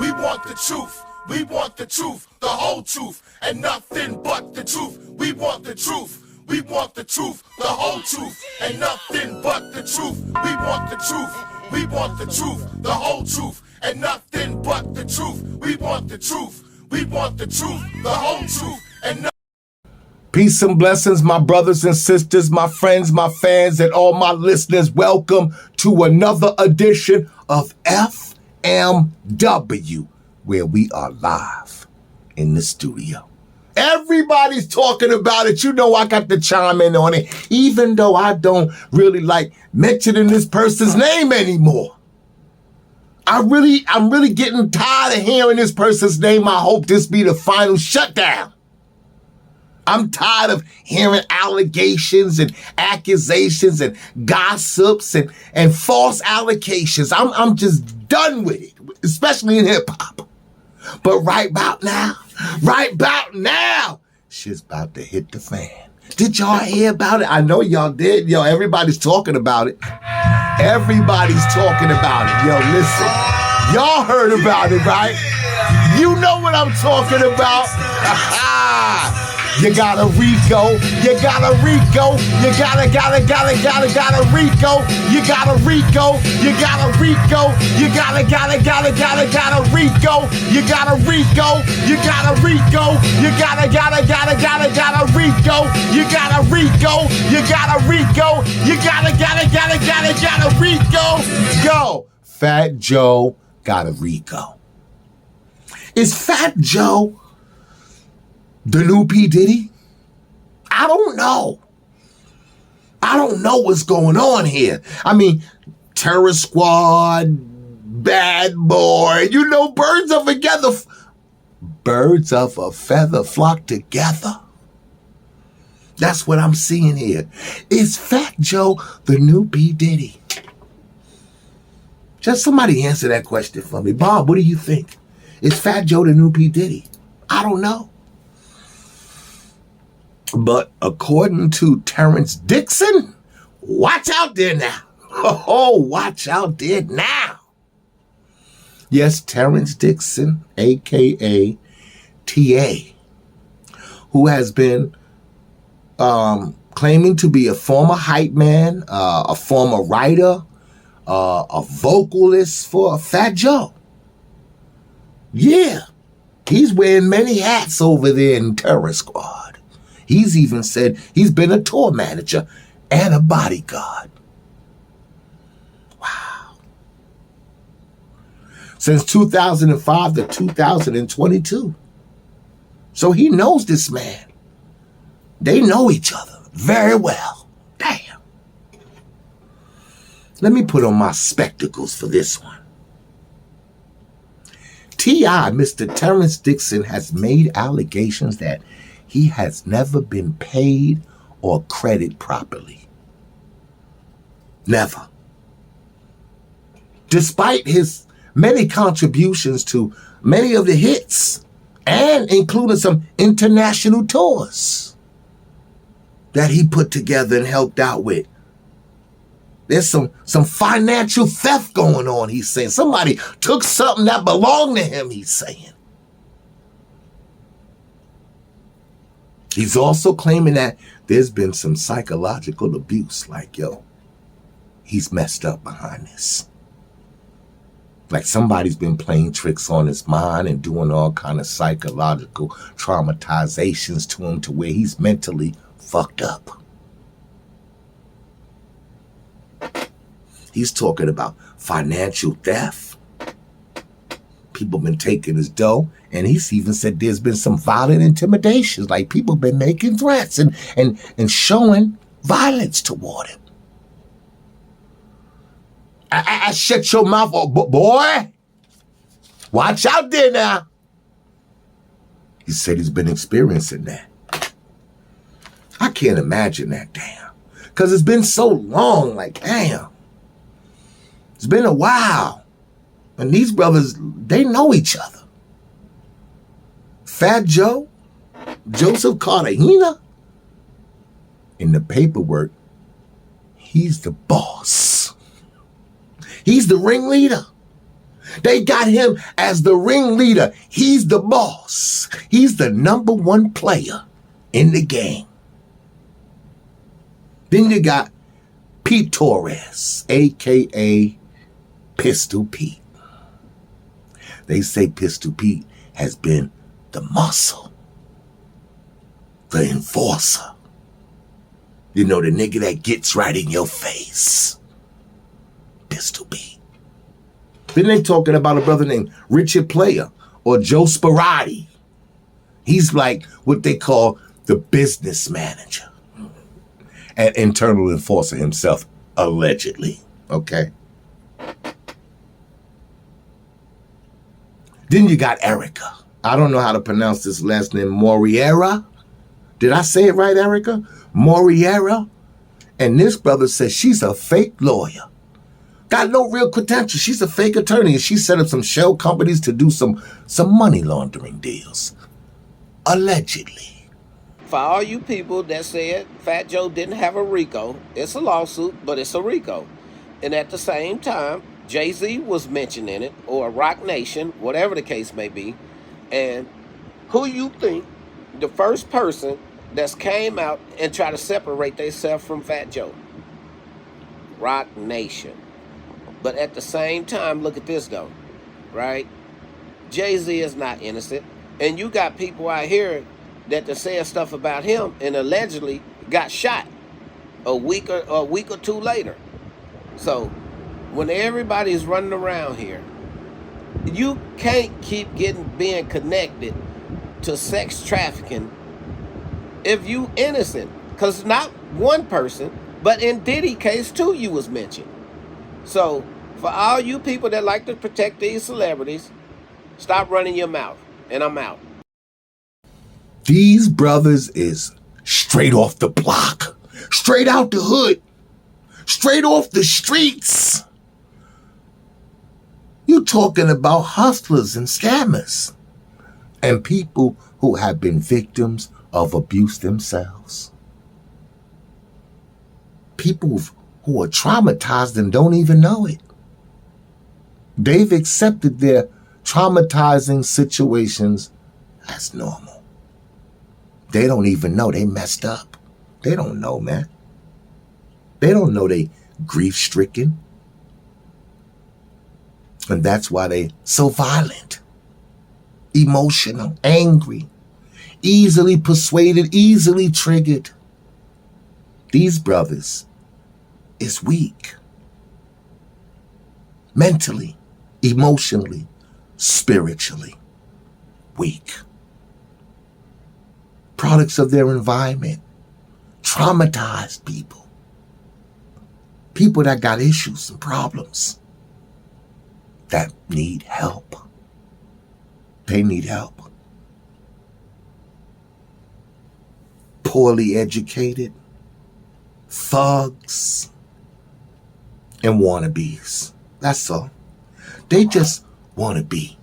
We want the truth. We want the truth, the whole truth, and nothing but the truth. We want the truth. We want the truth, the whole truth, and nothing but the truth. We want the truth. We want the truth, the whole truth, and nothing but the truth. We want the truth. We want the truth, the whole truth, and nothing. Peace and blessings, my brothers and sisters, my friends, my fans, and all my listeners. Welcome to another edition of FMW, where we are live in the studio. Everybody's talking about it. You know I got to chime in on it, even though I don't really like mentioning this person's name anymore. I'm really getting tired of hearing this person's name. I hope this be the final shutdown. I'm tired of hearing allegations and accusations and gossips and false allegations. I'm just done with it, especially in hip hop. But right about now, shit's about to hit the fan. Did y'all hear about it? I know y'all did. Yo, everybody's talking about it. Everybody's talking about it. Yo, listen. Y'all heard about it, right? You know what I'm talking about. You got a Rico, you got a Rico, you got a Rico, you got a Rico, you got a Rico, you got a Rico, you got a Rico, you got a Rico, you got a Rico, you got a Rico, you got a Rico, you got a Rico. Yo, Fat Joe got a Rico. Is Fat Joe the new P. Diddy? I don't know. I don't know what's going on here. I mean, Terror Squad, Bad Boy, you know, birds of a feather flock together. That's what I'm seeing here. Is Fat Joe the new P. Diddy? Just somebody answer that question for me. Bob, what do you think? Is Fat Joe the new P. Diddy? I don't know. But according to Terrence Dixon, watch out there now. Oh, watch out there now. Yes, Terrence Dixon, a.k.a. T.A., who has been claiming to be a former hype man, a former writer, a vocalist for Fat Joe. Yeah, he's wearing many hats over there in Terror Squad. He's even said he's been a tour manager and a bodyguard. Wow. Since 2005 to 2022. So he knows this man. They know each other very well. Damn. Let me put on my spectacles for this one. T.I., Mr. Terrence Dixon, has made allegations that he has never been paid or credited properly. Never. Despite his many contributions to many of the hits and including some international tours that he put together and helped out with. There's some financial theft going on, he's saying. Somebody took something that belonged to him, he's saying. He's also claiming that there's been some psychological abuse, like, yo, he's messed up behind this. Like somebody's been playing tricks on his mind and doing all kind of psychological traumatizations to him to where he's mentally fucked up. He's talking about financial theft. People been taking his dough, and he's even said there's been some violent intimidations, like people been making threats and showing violence toward him. I shut your mouth, boy. Watch out there now. He said he's been experiencing that. I can't imagine that, damn. Because it's been so long, like, damn. It's been a while. And these brothers, they know each other. Fat Joe, Joseph Cartagena, in the paperwork, he's the boss. He's the ringleader. They got him as the ringleader. He's the boss. He's the number one player in the game. Then you got Pete Torres, a.k.a. Pistol Pete. They say Pistol Pete has been the muscle, the enforcer. You know, the nigga that gets right in your face. Pistol Pete. Then they talking about a brother named Richard Player or Joe Sparati. He's like what they call the business manager and internal enforcer himself, allegedly. Okay. Then you got Erica. I don't know how to pronounce this last name. Moriera. Did I say it right, Erica? Moriera. And this brother says she's a fake lawyer. Got no real credentials. She's a fake attorney, and she set up some shell companies to do some money laundering deals. Allegedly. For all you people that said Fat Joe didn't have a Rico, it's a lawsuit, but it's a Rico. And at the same time, Jay-Z was mentioned in it, or Rock Nation, whatever the case may be. And who you think the first person that's came out and try to separate themselves from Fat Joe? Rock Nation. But at the same time, look at this though, right? Jay-Z is not innocent. And you got people out here that are saying stuff about him and allegedly got shot a week or two later. So when everybody's running around here, you can't keep being connected to sex trafficking if you innocent. Because not one person, but in Diddy case too, you was mentioned. So for all you people that like to protect these celebrities, stop running your mouth. And I'm out. These brothers is straight off the block, straight out the hood, straight off the streets. You talking about hustlers and scammers and people who have been victims of abuse themselves. People who are traumatized and don't even know it. They've accepted their traumatizing situations as normal. They don't even know they messed up. They don't know, man. They don't know they grief-stricken. And that's why they so violent, emotional, angry, easily persuaded, easily triggered. These brothers is weak. Mentally, emotionally, spiritually weak. Products of their environment. Traumatized people. People that got issues and problems. That need help. They need help. Poorly educated. Thugs. And wannabes. That's all. They just want to be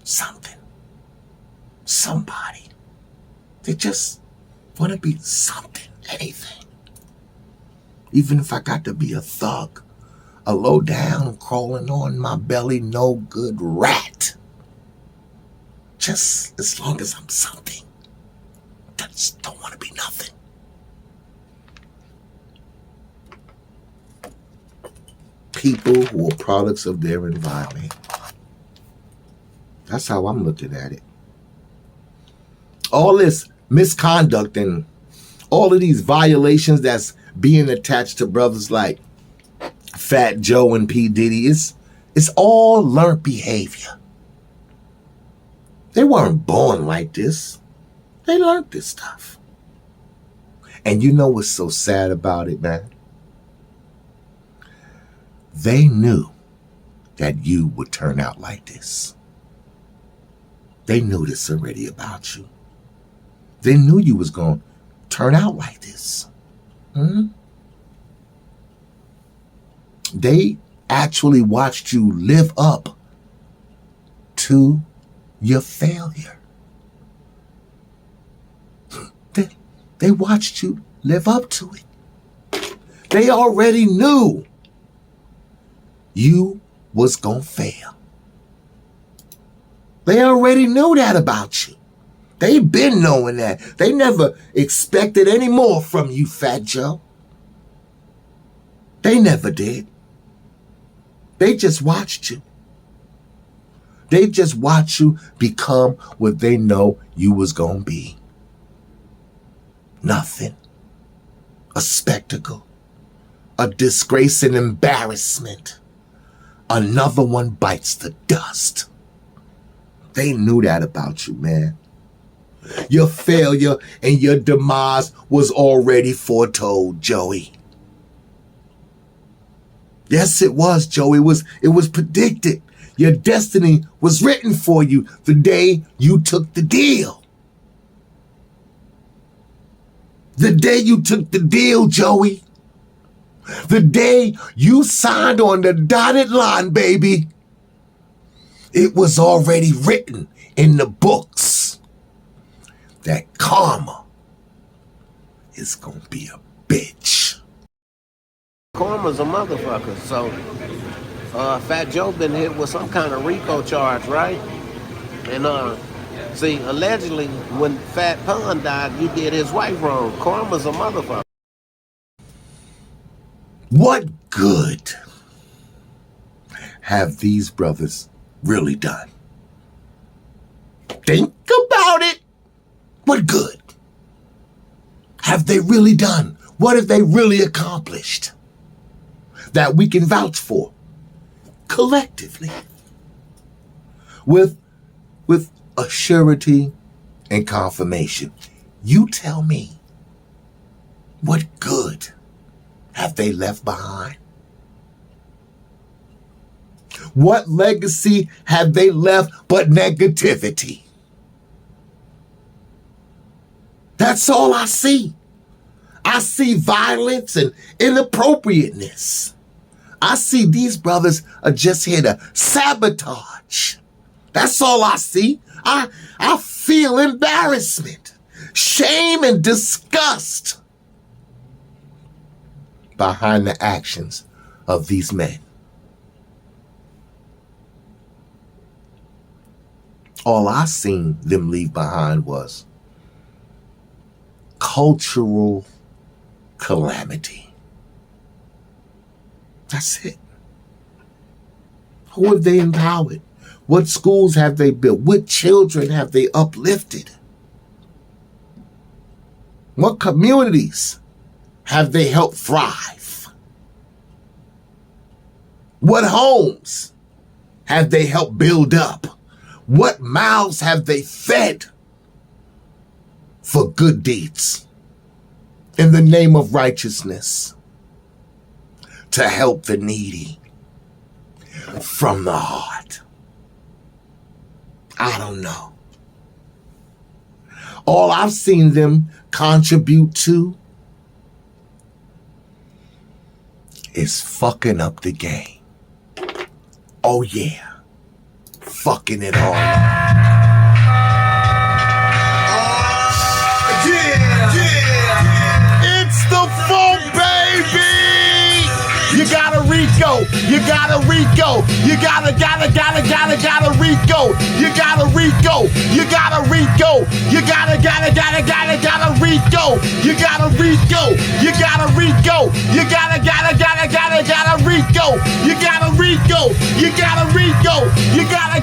something. Somebody. They just want to be something. Anything. Even if I got to be a thug. A low down, crawling on my belly, no good rat. Just as long as I'm something. I just don't want to be nothing. People who are products of their environment. That's how I'm looking at it. All this misconduct and all of these violations that's being attached to brothers like Fat Joe and P. Diddy, it's all learned behavior. They weren't born like this. They learned this stuff. And you know what's so sad about it, man? They knew that you would turn out like this. They knew this already about you. They knew you was going to turn out like this. They actually watched you live up to your failure. They watched you live up to it. They already knew you was going to fail. They already knew that about you. They been knowing that. They never expected any more from you, Fat Joe. They never did. They just watched you. They just watched you become what they know you was gonna be. Nothing. A spectacle. A disgrace and embarrassment. Another one bites the dust. They knew that about you, man. Your failure and your demise was already foretold, Joey. Yes, it was, Joey. It was predicted. Your destiny was written for you the day you took the deal. The day you took the deal, Joey. The day you signed on the dotted line, baby. It was already written in the books that karma is gonna be a bitch. Karma's a motherfucker. So, Fat Joe been hit with some kind of RICO charge, right? And see, allegedly, when Fat Pun died, you did his wife wrong. Karma's a motherfucker. What good have these brothers really done? Think about it. What good have they really done? What have they really accomplished that we can vouch for collectively with a surety and confirmation? You tell me, what good have they left behind? What legacy have they left but negativity? That's all I see. I see violence and inappropriateness. I see these brothers are just here to sabotage. That's all I see. I feel embarrassment, shame, and disgust behind the actions of these men. All I seen them leave behind was cultural calamity. That's it. Who have they empowered? What schools have they built? What children have they uplifted? What communities have they helped thrive? What homes have they helped build up? What mouths have they fed for good deeds in the name of righteousness to help the needy from the heart? I don't know. All I've seen them contribute to is fucking up the game. Oh yeah, fucking it all up. It's the funk, baby! You gotta Rico, you gotta Rico, you gotta Rico, you gotta Rico, you gotta Rico, you gotta Rico, you gotta Rico, you gotta Rico, you gotta Rico, you gotta Rico, you gotta Rico, you gotta